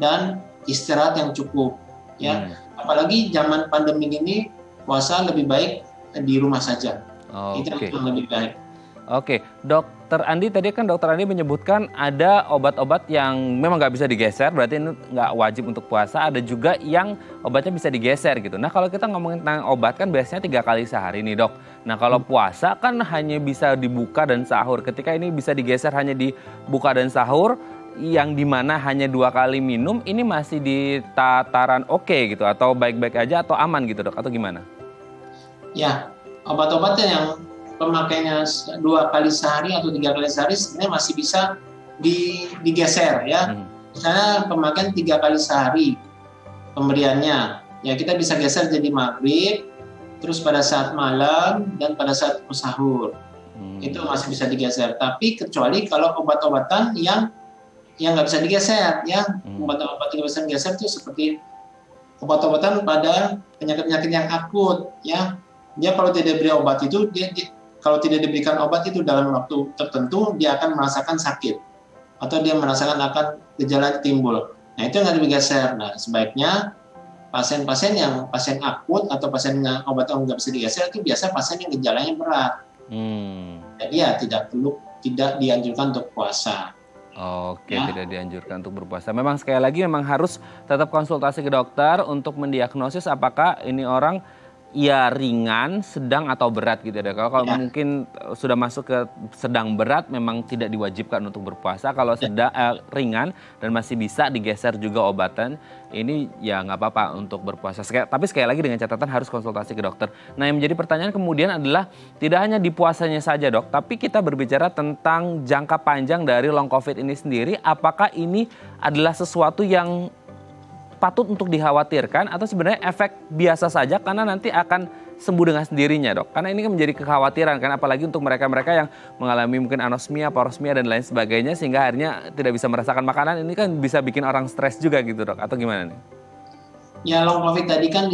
dan istirahat yang cukup. Ya, apalagi zaman pandemi ini, puasa lebih baik di rumah saja. Itu yang lebih baik. Oke, Dokter Andi, tadi kan Dokter Andi menyebutkan ada obat-obat yang memang nggak bisa digeser, berarti ini nggak wajib untuk puasa. Ada juga yang obatnya bisa digeser gitu. Nah, kalau kita ngomongin tentang obat kan biasanya 3 kali sehari nih, Dok. Nah, kalau puasa kan hanya bisa dibuka dan sahur. Ketika ini bisa digeser hanya dibuka dan sahur, yang dimana hanya 2 kali minum, ini masih di tataran oke gitu, atau baik-baik aja atau aman gitu, Dok, atau gimana? Ya, obat-obatnya yang pemakainya 2 kali sehari atau 3 kali sehari sebenarnya masih bisa digeser, ya. Misalnya pemakaian 3 kali sehari pemberiannya, ya kita bisa geser jadi maghrib, terus pada saat malam dan pada saat sahur. Itu masih bisa digeser. Tapi kecuali kalau obat-obatan yang nggak bisa digeser, ya. Obat-obat yang bisa digeser itu seperti obat-obatan pada penyakit-penyakit yang akut, ya. Dia kalau tidak diberi obat itu, kalau tidak diberikan obat itu dalam waktu tertentu, dia akan merasakan sakit atau dia merasakan akan gejala timbul. Nah, itu yang harus digeser. Nah, sebaiknya pasien-pasien yang pasien akut atau pasien yang obat nggak bisa digeser itu biasa pasien yang gejalanya berat. Jadi ya tidak dianjurkan untuk puasa. Oke, ya. Tidak dianjurkan untuk berpuasa. Memang sekali lagi memang harus tetap konsultasi ke dokter untuk mendiagnosis apakah ini orang ya ringan, sedang atau berat gitu ya. Kalau mungkin sudah masuk ke sedang berat memang tidak diwajibkan untuk berpuasa. Kalau sedang ringan dan masih bisa digeser juga obatan, ini ya nggak apa-apa untuk berpuasa. Tapi sekali lagi dengan catatan harus konsultasi ke dokter. Nah, yang menjadi pertanyaan kemudian adalah tidak hanya di puasanya saja, Dok, tapi kita berbicara tentang jangka panjang dari long COVID ini sendiri. Apakah ini adalah sesuatu yang patut untuk dikhawatirkan atau sebenarnya efek biasa saja karena nanti akan sembuh dengan sendirinya, Dok? Karena ini kan menjadi kekhawatiran kan, apalagi untuk mereka-mereka yang mengalami mungkin anosmia, parosmia dan lain sebagainya sehingga akhirnya tidak bisa merasakan makanan. Ini kan bisa bikin orang stres juga gitu, Dok, atau gimana nih? Ya, long COVID tadi kan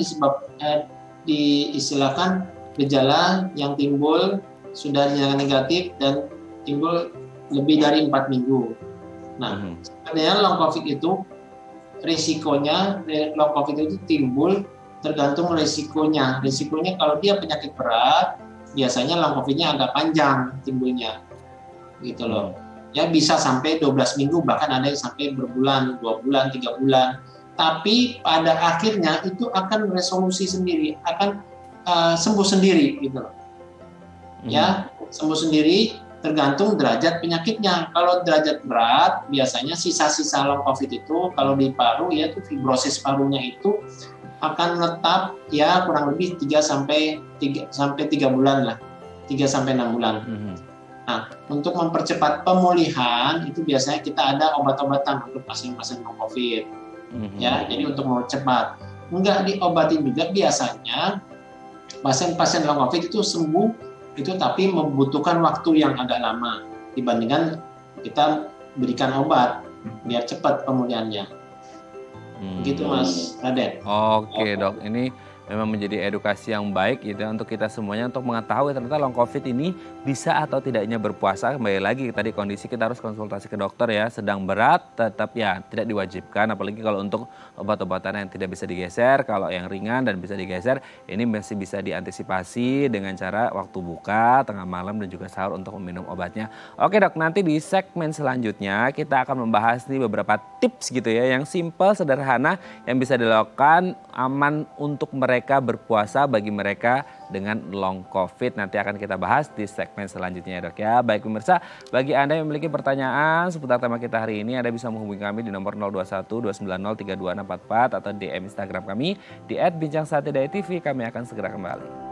diistilahkan gejala yang timbul sudah negatif dan timbul lebih dari 4 minggu. Nah, sebenarnya long COVID itu risikonya long COVID itu timbul tergantung risikonya. Risikonya kalau dia penyakit berat, biasanya long COVID-nya agak panjang timbulnya, gitu loh. Ya bisa sampai 12 minggu, bahkan ada yang sampai berbulan, 2 bulan, 3 bulan. Tapi pada akhirnya itu akan resolusi sendiri, akan sembuh sendiri, gitu loh. Ya, sembuh sendiri. Tergantung derajat penyakitnya. Kalau derajat berat, biasanya sisa-sisa long COVID itu, kalau di paru ya itu fibrosis parunya itu akan menetap ya kurang lebih 3 sampai 3 bulan lah. 3 sampai 6 bulan. Nah, untuk mempercepat pemulihan itu biasanya kita ada obat-obatan untuk pasien-pasien long COVID. Ya, jadi untuk mempercepat. Enggak diobatin juga biasanya pasien-pasien long COVID itu sembuh itu tapi membutuhkan waktu yang agak lama dibandingkan kita berikan obat biar cepat pemulihannya. Gitu Mas Raden. Oke, Dok, ini memang menjadi edukasi yang baik gitu ya, untuk kita semuanya untuk mengetahui ternyata long COVID ini bisa atau tidaknya berpuasa. Kembali lagi tadi kondisi kita harus konsultasi ke dokter ya. Sedang berat tetap ya tidak diwajibkan, apalagi kalau untuk obat-obatan yang tidak bisa digeser. Kalau yang ringan dan bisa digeser ini masih bisa diantisipasi dengan cara waktu buka, tengah malam dan juga sahur untuk meminum obatnya. Oke dok, nanti di segmen selanjutnya kita akan membahas nih beberapa tips gitu ya yang simple, sederhana yang bisa dilakukan aman untuk mereka berpuasa bagi mereka dengan long COVID. Nanti akan kita bahas di segmen selanjutnya ya dok ya. Baik pemirsa, bagi Anda yang memiliki pertanyaan seputar tema kita hari ini, Anda bisa menghubungi kami di nomor 021 290 32644 atau DM Instagram kami di @bincangsaatidayatv. Kami akan segera kembali.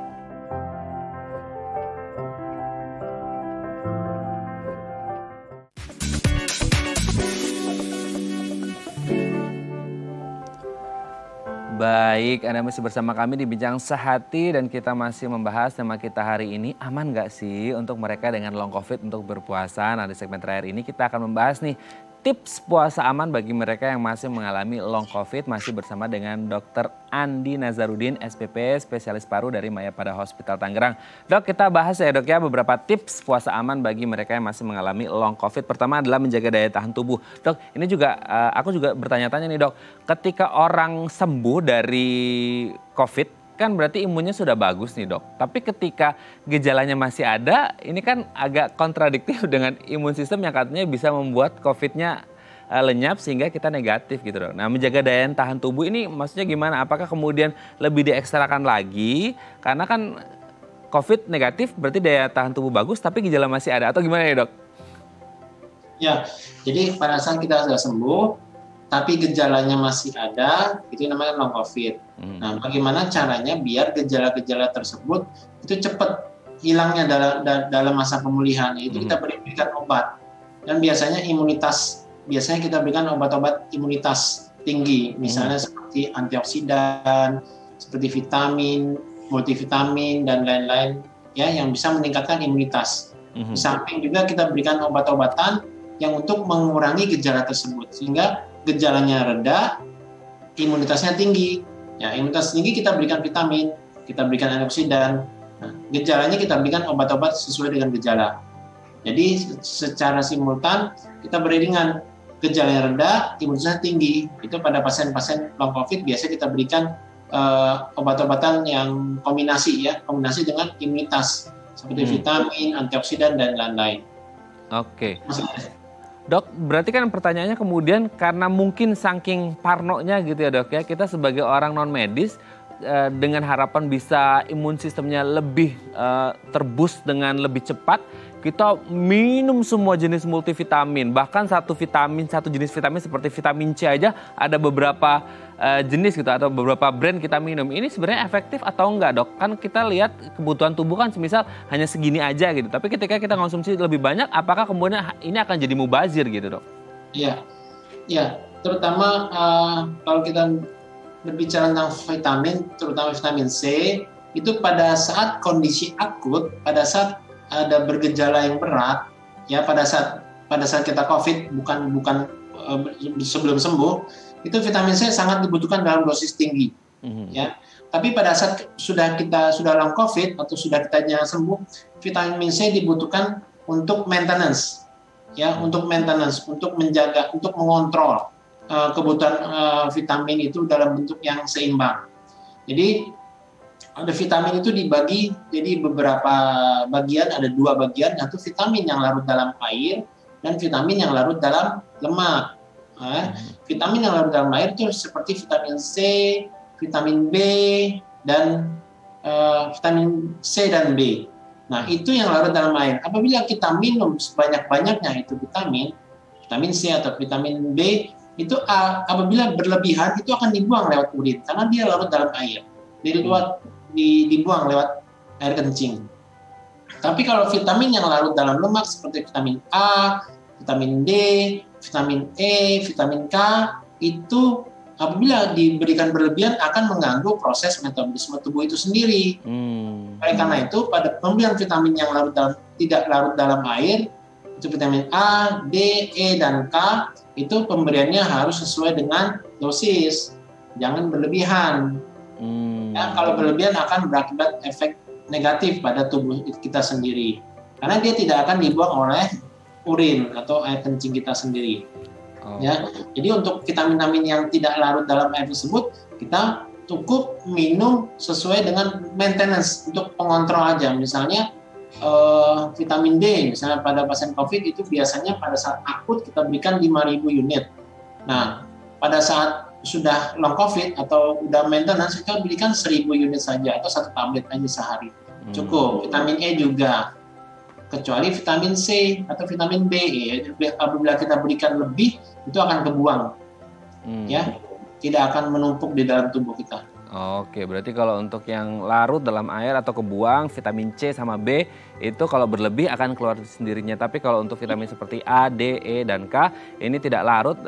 Baik, Anda masih bersama kami di Bincang Sehati dan kita masih membahas tema kita hari ini, aman nggak sih untuk mereka dengan long COVID untuk berpuasa. Nah di segmen terakhir ini kita akan membahas nih tips puasa aman bagi mereka yang masih mengalami long COVID, masih bersama dengan Dr. Andi Nazarudin, SPP, spesialis paru dari Mayapada Hospital Tangerang. Dok, kita bahas ya dok ya beberapa tips puasa aman bagi mereka yang masih mengalami long COVID. Pertama adalah menjaga daya tahan tubuh. Dok, ini juga aku juga bertanya-tanya nih dok, ketika orang sembuh dari COVID, kan berarti imunnya sudah bagus nih dok. Tapi ketika gejalanya masih ada, ini kan agak kontradiktif dengan imun sistem yang katanya bisa membuat COVID-nya lenyap sehingga kita negatif gitu dok. Nah menjaga daya tahan tubuh ini maksudnya gimana? Apakah kemudian lebih diekstrakan lagi? Karena kan COVID negatif berarti daya tahan tubuh bagus tapi gejala masih ada atau gimana ya dok? Ya, jadi pada saat kita sudah sembuh, tapi gejalanya masih ada, itu namanya long COVID. Nah, bagaimana caranya biar gejala-gejala tersebut itu cepat hilangnya dalam masa pemulihan? Itu kita berikan obat. Dan biasanya kita berikan obat-obat imunitas tinggi, misalnya seperti antioksidan, seperti vitamin, multivitamin dan lain-lain ya yang bisa meningkatkan imunitas. Di samping juga kita berikan obat-obatan yang untuk mengurangi gejala tersebut sehingga gejalanya reda, imunitasnya tinggi. Ya, imunitas tinggi kita berikan vitamin, kita berikan antioksidan. Nah, gejalanya kita berikan obat-obat sesuai dengan gejala. Jadi secara simultan kita beriringan, gejalanya reda, imunitasnya tinggi. Itu pada pasien-pasien long COVID biasanya kita berikan obat-obatan yang kombinasi dengan imunitas seperti vitamin, antioksidan dan lain-lain. Oke. Dok, berarti kan pertanyaannya kemudian karena mungkin saking parnonya gitu ya dok ya, kita sebagai orang non medis dengan harapan bisa imun sistemnya lebih terboost dengan lebih cepat, kita minum semua jenis multivitamin, bahkan satu jenis vitamin seperti vitamin C aja ada beberapa jenis gitu atau beberapa brand kita minum. Ini sebenarnya efektif atau enggak dok? Kan kita lihat kebutuhan tubuh kan semisal hanya segini aja gitu. Tapi ketika kita konsumsi lebih banyak, apakah kemudian ini akan jadi mubazir gitu dok? Iya, terutama kalau kita berbicara tentang vitamin, terutama vitamin C, itu pada saat kondisi akut, pada saat ada bergejala yang berat, ya pada saat kita COVID bukan sebelum sembuh. Itu vitamin C sangat dibutuhkan dalam dosis tinggi, ya. Tapi pada saat kita sudah long COVID atau sudah kita sembuh, vitamin C dibutuhkan untuk maintenance, ya, untuk menjaga, untuk mengontrol kebutuhan vitamin itu dalam bentuk yang seimbang. Jadi ada vitamin itu dibagi jadi beberapa bagian, ada 2 bagian, yaitu vitamin yang larut dalam air dan vitamin yang larut dalam lemak. Vitamin yang larut dalam air itu seperti vitamin C, vitamin B, dan vitamin C dan B. Nah, itu yang larut dalam air. Apabila kita minum sebanyak-banyaknya itu vitamin C atau vitamin B, itu apabila berlebihan itu akan dibuang lewat urin karena dia larut dalam air. Dibuang lewat air kencing. Tapi kalau vitamin yang larut dalam lemak seperti vitamin A, vitamin D, vitamin E, vitamin K, itu apabila diberikan berlebihan akan mengganggu proses metabolisme tubuh itu sendiri. Oleh karena itu, pada pemberian vitamin yang tidak larut dalam air, itu vitamin A, D, E, dan K, itu pemberiannya harus sesuai dengan dosis, jangan berlebihan. Ya, kalau berlebihan akan berakibat efek negatif pada tubuh kita sendiri. Karena dia tidak akan dibuang oleh urin atau air kencing kita sendiri. Ya, jadi untuk vitamin-vitamin yang tidak larut dalam air tersebut, kita cukup minum sesuai dengan maintenance untuk pengontrol aja. Misalnya vitamin D, misalnya pada pasien COVID itu biasanya pada saat akut kita berikan 5.000 unit. Nah, pada saat sudah long COVID atau udah maintenance kita berikan 1.000 unit saja atau 1 tablet aja sehari. Cukup. Vitamin E juga. Kecuali vitamin C atau vitamin B, ya, apabila kita berikan lebih itu akan kebuang, ya, tidak akan menumpuk di dalam tubuh kita. Oke, berarti kalau untuk yang larut dalam air atau kebuang, vitamin C sama B itu kalau berlebih akan keluar sendirinya. Tapi kalau untuk vitamin seperti A, D, E, dan K ini tidak larut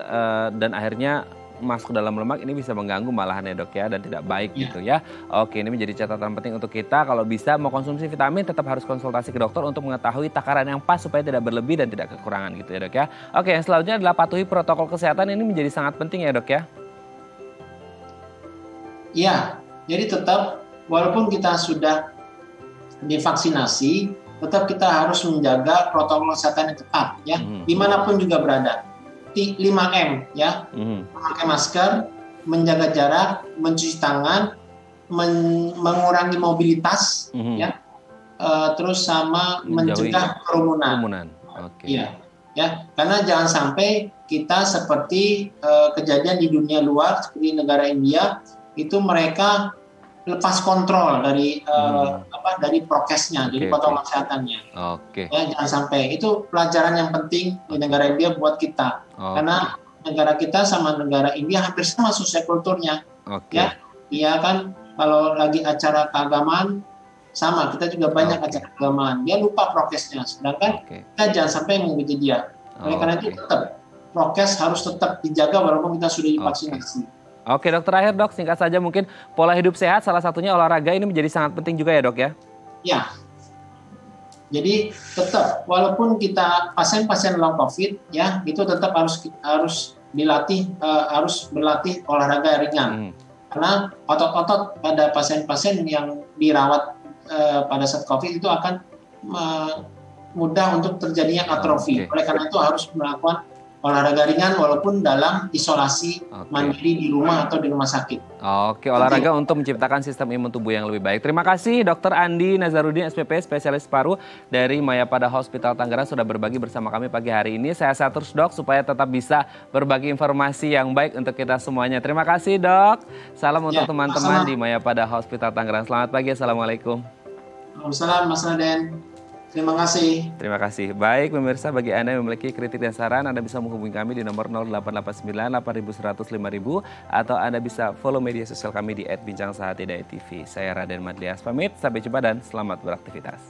dan akhirnya masuk dalam lemak, ini bisa mengganggu malahan ya dok ya, dan tidak baik gitu ya. Oke, ini menjadi catatan penting untuk kita. Kalau bisa mau konsumsi vitamin tetap harus konsultasi ke dokter untuk mengetahui takaran yang pas supaya tidak berlebih dan tidak kekurangan gitu ya dok ya. Oke, yang selanjutnya adalah patuhi protokol kesehatan, ini menjadi sangat penting ya dok ya. Iya, jadi tetap walaupun kita sudah divaksinasi, tetap kita harus menjaga protokol kesehatan yang ketat ya, dimanapun juga berada. 5M ya, memakai masker, menjaga jarak, mencuci tangan, mengurangi mobilitas ya, terus sama mencegah kerumunan. Iya, ya, karena jangan sampai kita seperti kejadian di dunia luar seperti negara India itu mereka lepas kontrol dari dari prokesnya, jadi protokol kesehatannya. Ya, jangan sampai. Itu pelajaran yang penting di negara India buat kita. Karena negara kita sama negara India hampir sama sosio-kulturnya. Ya, dia kan kalau lagi acara keagamaan sama, kita juga banyak acara keagamaan. Dia lupa prokesnya, sedangkan kita jangan sampai mengikuti dia. Oleh karena itu tetap prokes harus tetap dijaga walaupun kita sudah divaksinasi. Oke dok, terakhir dok, singkat saja mungkin pola hidup sehat salah satunya olahraga ini menjadi sangat penting juga ya dok ya? Ya, jadi tetap walaupun kita pasien-pasien long COVID ya itu tetap harus dilatih, harus berlatih olahraga ringan. Karena otot-otot pada pasien-pasien yang dirawat pada saat COVID itu akan mudah untuk terjadinya atrofi. Oleh karena itu harus melakukan olahraga ringan walaupun dalam isolasi mandiri di rumah atau di rumah sakit. Oke, olahraga untuk menciptakan sistem imun tubuh yang lebih baik. Terima kasih Dr. Andi Nazarudin SPP, spesialis paru dari Mayapada Hospital Tangerang sudah berbagi bersama kami pagi hari ini. Saya sehat terus dok supaya tetap bisa berbagi informasi yang baik untuk kita semuanya. Terima kasih dok. Salam untuk teman-teman di Mayapada Hospital Tangerang. Selamat pagi, assalamualaikum. Waalaikumsalam Mas Raden. Terima kasih. Terima kasih. Baik pemirsa, bagi Anda yang memiliki kritik dan saran, Anda bisa menghubungi kami di nomor 0889 8100 5000 atau Anda bisa follow media sosial kami di @bincangsahat.tv. Saya Raden Madlias pamit, sampai jumpa dan selamat beraktivitas.